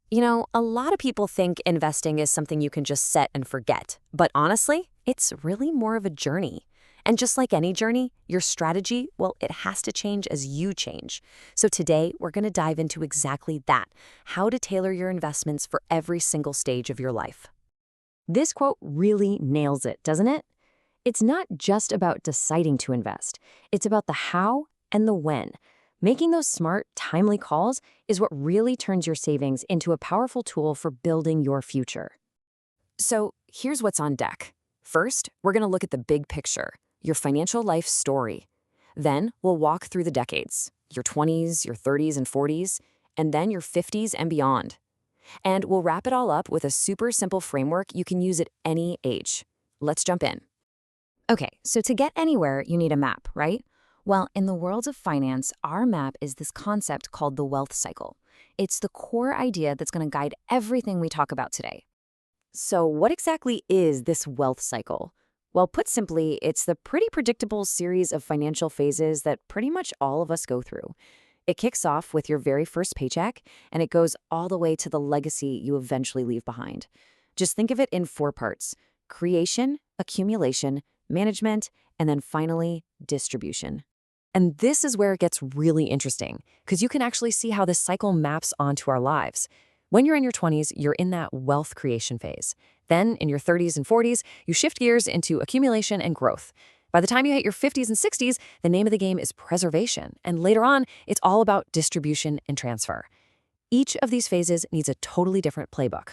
A lot of people think investing is something you can just set and forget. But honestly, it's really more of a journey. And just like any journey, your strategy, well, it has to change as you change. So today, we're going to dive into exactly that, how to tailor your investments for every single stage of your life. This quote really nails it, doesn't it? It's not just about deciding to invest. It's about the how and the when. Making those smart, timely calls is what really turns your savings into a powerful tool for building your future. So here's what's on deck. First, we're going to look at the big picture, your financial life story. Then we'll walk through the decades, your 20s, your 30s and 40s, and then your 50s and beyond. And we'll wrap it all up with a super simple framework you can use at any age. Let's jump in. Okay, so to get anywhere, you need a map, right? Well, in the world of finance, our map is this concept called the wealth cycle. It's the core idea that's going to guide everything we talk about today. So, what exactly is this wealth cycle? Well, put simply, it's the pretty predictable series of financial phases that pretty much all of us go through. It kicks off with your very first paycheck, and it goes all the way to the legacy you eventually leave behind. Just think of it in four parts: creation, accumulation, management, and then finally, distribution. And this is where it gets really interesting, because you can actually see how this cycle maps onto our lives. When you're in your 20s, you're in that wealth creation phase. Then, in your 30s and 40s, you shift gears into accumulation and growth. By the time you hit your 50s and 60s, the name of the game is preservation. And later on, it's all about distribution and transfer. Each of these phases needs a totally different playbook.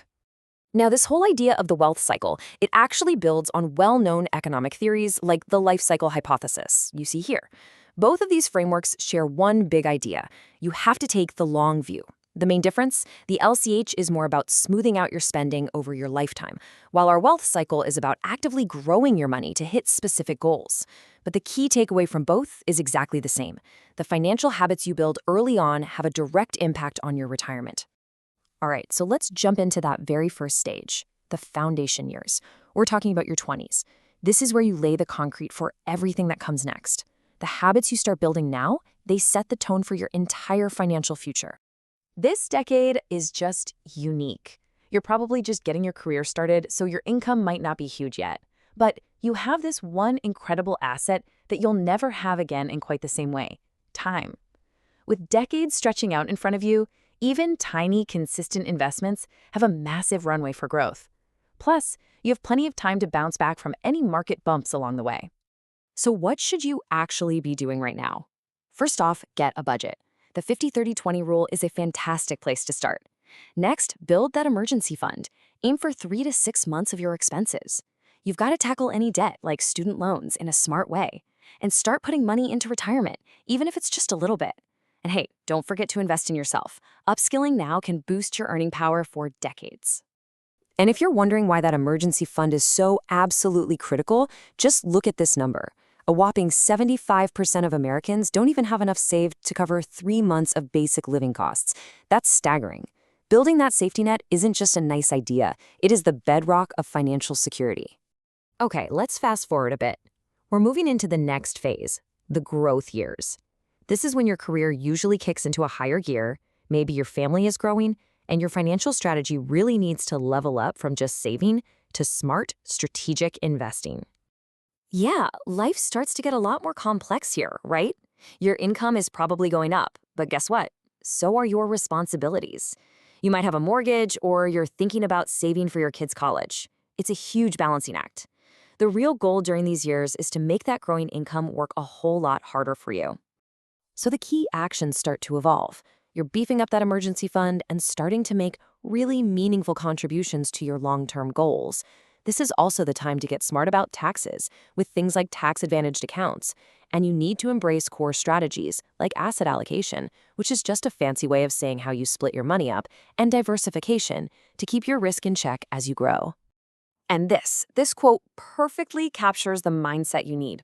Now, this whole idea of the wealth cycle, it actually builds on well-known economic theories like the life cycle hypothesis you see here. Both of these frameworks share one big idea. You have to take the long view. The main difference? The LCH is more about smoothing out your spending over your lifetime, while our wealth cycle is about actively growing your money to hit specific goals. But the key takeaway from both is exactly the same. The financial habits you build early on have a direct impact on your retirement. All right, so let's jump into that very first stage, the foundation years. We're talking about your 20s. This is where you lay the concrete for everything that comes next. The habits you start building now, they set the tone for your entire financial future. This decade is just unique. You're probably just getting your career started, so your income might not be huge yet. But you have this one incredible asset that you'll never have again in quite the same way: time. With decades stretching out in front of you, even tiny, consistent investments have a massive runway for growth. Plus, you have plenty of time to bounce back from any market bumps along the way. So what should you actually be doing right now? First off, get a budget. The 50-30-20 rule is a fantastic place to start. Next, build that emergency fund. Aim for 3 to 6 months of your expenses. You've got to tackle any debt, like student loans, in a smart way. And start putting money into retirement, even if it's just a little bit. And hey, don't forget to invest in yourself. Upskilling now can boost your earning power for decades. And if you're wondering why that emergency fund is so absolutely critical, just look at this number. A whopping 75% of Americans don't even have enough saved to cover 3 months of basic living costs. That's staggering. Building that safety net isn't just a nice idea, it is the bedrock of financial security. Okay, let's fast forward a bit. We're moving into the next phase, the growth years. This is when your career usually kicks into a higher gear, maybe your family is growing, and your financial strategy really needs to level up from just saving to smart, strategic investing. Yeah, life starts to get a lot more complex here, right? Your income is probably going up, but guess what? So are your responsibilities. You might have a mortgage, or you're thinking about saving for your kids' college. It's a huge balancing act. The real goal during these years is to make that growing income work a whole lot harder for you. So the key actions start to evolve. You're beefing up that emergency fund and starting to make really meaningful contributions to your long-term goals. This is also the time to get smart about taxes with things like tax-advantaged accounts. And you need to embrace core strategies like asset allocation, which is just a fancy way of saying how you split your money up, and diversification to keep your risk in check as you grow. And this quote perfectly captures the mindset you need.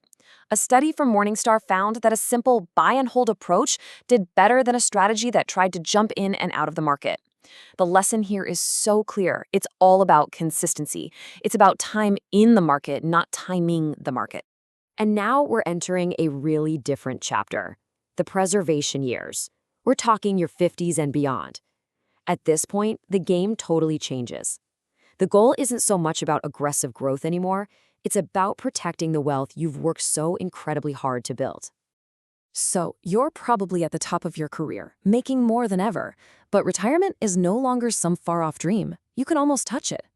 A study from Morningstar found that a simple buy and hold approach did better than a strategy that tried to jump in and out of the market. The lesson here is so clear. It's all about consistency. It's about time in the market, not timing the market. And now we're entering a really different chapter, the preservation years. We're talking your 50s and beyond. At this point, the game totally changes. The goal isn't so much about aggressive growth anymore, it's about protecting the wealth you've worked so incredibly hard to build. So, you're probably at the top of your career, making more than ever, but retirement is no longer some far-off dream. You can almost touch it.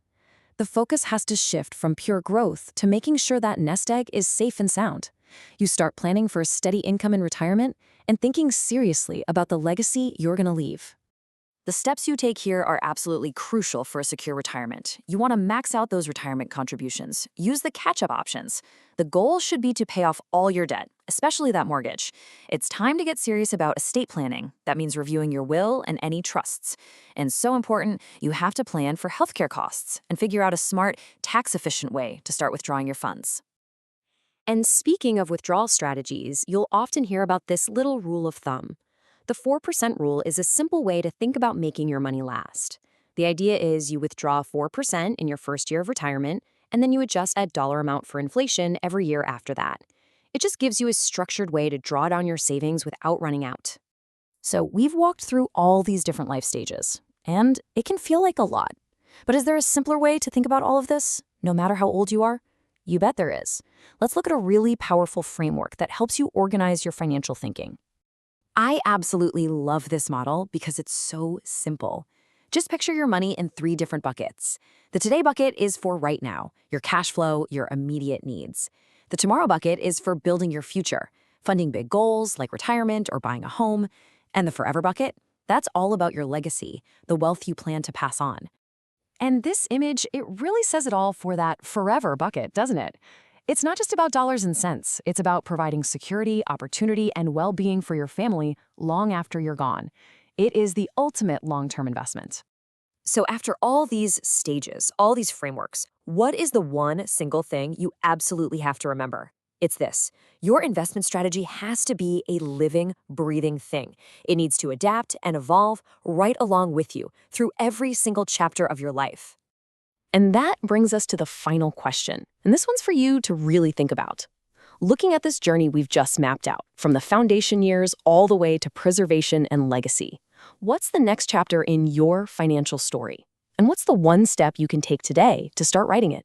The focus has to shift from pure growth to making sure that nest egg is safe and sound. You start planning for a steady income in retirement and thinking seriously about the legacy you're going to leave. The steps you take here are absolutely crucial for a secure retirement. You want to max out those retirement contributions. Use the catch-up options. The goal should be to pay off all your debt, especially that mortgage. It's time to get serious about estate planning. That means reviewing your will and any trusts. And so important, you have to plan for healthcare costs and figure out a smart, tax-efficient way to start withdrawing your funds. And speaking of withdrawal strategies, you'll often hear about this little rule of thumb. The 4% rule is a simple way to think about making your money last. The idea is you withdraw 4% in your first year of retirement, and then you adjust that dollar amount for inflation every year after that. It just gives you a structured way to draw down your savings without running out. So we've walked through all these different life stages, and it can feel like a lot. But is there a simpler way to think about all of this, no matter how old you are? You bet there is. Let's look at a really powerful framework that helps you organize your financial thinking. I absolutely love this model because it's so simple. Just picture your money in 3 different buckets. The today bucket is for right now, your cash flow, your immediate needs. The tomorrow bucket is for building your future, funding big goals like retirement or buying a home. And the forever bucket, that's all about your legacy, the wealth you plan to pass on. And this image, it really says it all for that forever bucket, doesn't it? It's not just about dollars and cents. It's about providing security, opportunity, and well-being for your family long after you're gone. It is the ultimate long-term investment. So after all these stages, all these frameworks, what is the one single thing you absolutely have to remember? It's this: your investment strategy has to be a living, breathing thing. It needs to adapt and evolve right along with you through every single chapter of your life. And that brings us to the final question. And this one's for you to really think about. Looking at this journey we've just mapped out, from the foundation years all the way to preservation and legacy, what's the next chapter in your financial story? And what's the one step you can take today to start writing it?